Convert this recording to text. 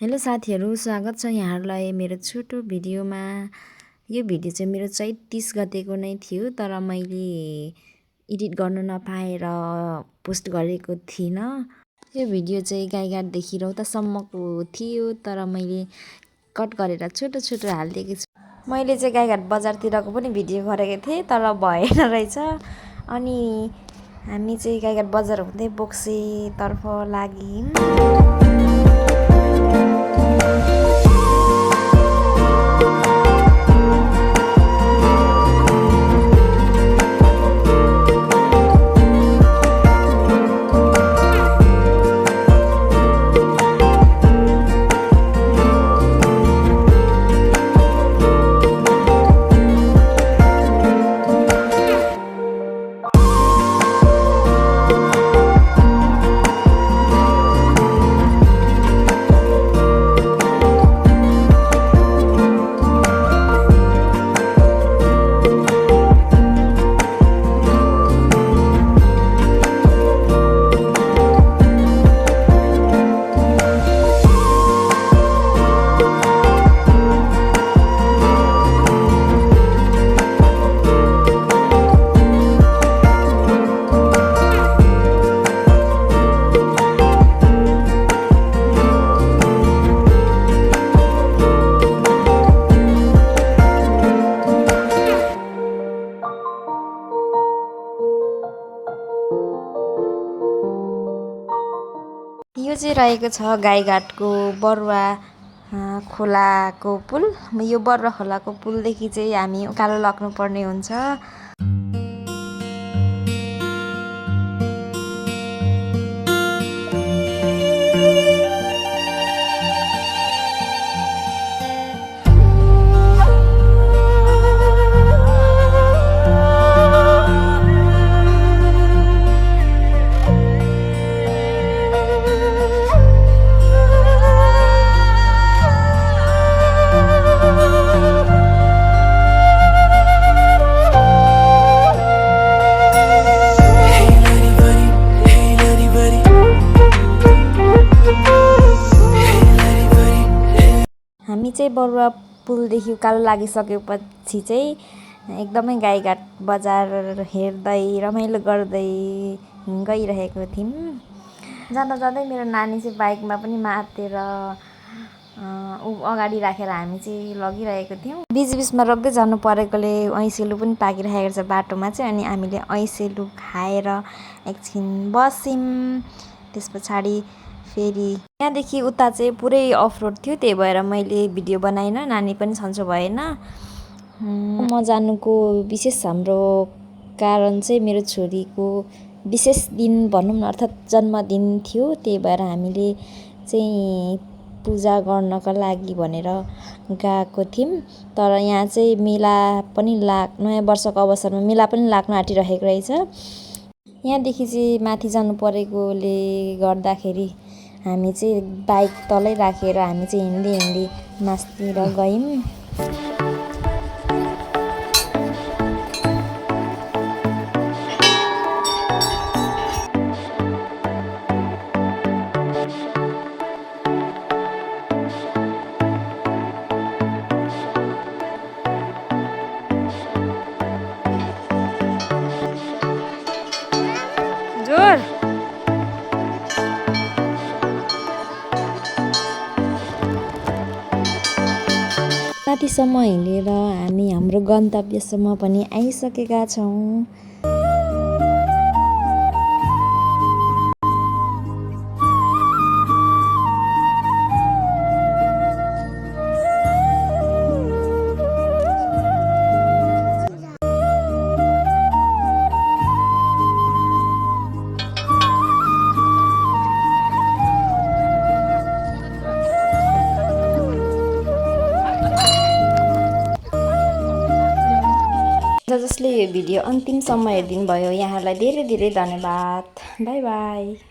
Hello साथीहरू, स्वागत छ यहाँहरूलाई मेरो छोटो भिडियोमा। यो भिडियो चाहिँ मेरो चैत 30 गतेको नै थियो, तर मैले एडिट गर्न नपाएर पोस्ट गरेको थिइनँ। यो भिडियो चाहिँ गाईघाटदेखि रौतासम्मको थियो, तर मैले कट गरेर छोटो छोटो हालिदिएको छु। मैले चाहिँ गाईघाट बजारतिरको पनि भिडियो गरेको थिएँ, तर भएन रहेछ। अनि हामी चाहिँ गाईघाट बजार हुँदै बोक्सेतर्फ लाग्यौँ। यो चाहिँ रहेको छ गाईघाटको बरुवा खोलाको पुल। यो बरुवा खोलाको पुलदेखि चाहिँ हामी उकालो लाग्नुपर्ने हुन्छ। हामी चाहिँ बरुवा पुलदेखि उकालो लागिसकेपछि चाहिँ एकदमै गाईघाट बजार हेर्दै रमाइलो गर्दै गइरहेको थियौँ। जाँदा जाँदै मेरो नानी चाहिँ बाइकमा पनि मातेर अगाडि राखेर हामी चाहिँ लगिरहेको थियौँ। बिचबिचमा रोक्दै जानु परेकोले ऐसेलु पनि पाकिरहेको छ बाटोमा चाहिँ। अनि हामीले ऐसेलु खाएर एकछिन बस्यौँ। त्यस पछाडि फेरि यहाँदेखि उता चाहिँ पुरै अफरोड थियो, त्यही भएर मैले भिडियो बनाइनँ, नानी पनि सन्चो भएन। म जानुको विशेष हाम्रो कारण चाहिँ मेरो छोरीको विशेष दिन भनौँ न, अर्थात् जन्मदिन थियो। त्यही भएर हामीले चाहिँ पूजा गर्नको लागि भनेर गएको थियौँ। तर यहाँ चाहिँ मेला पनि नयाँ वर्षको अवसरमा मेला पनि लाग्न आँटिरहेको रहेछ। यहाँदेखि चाहिँ माथि जानु परेकोले गर्दाखेरि हामी चाहिँ बाइक तलै राखेर हामी चाहिँ हिँड्दै मास्तिर गयौँ। माथिसम्म हिँडेर हामी हाम्रो गन्तव्यसम्म पनि आइसकेका छौँ। जसले यो भिडियो अन्तिमसम्म हेरिदिनु भयो, यहाँहरूलाई धेरै धेरै धन्यवाद। By by.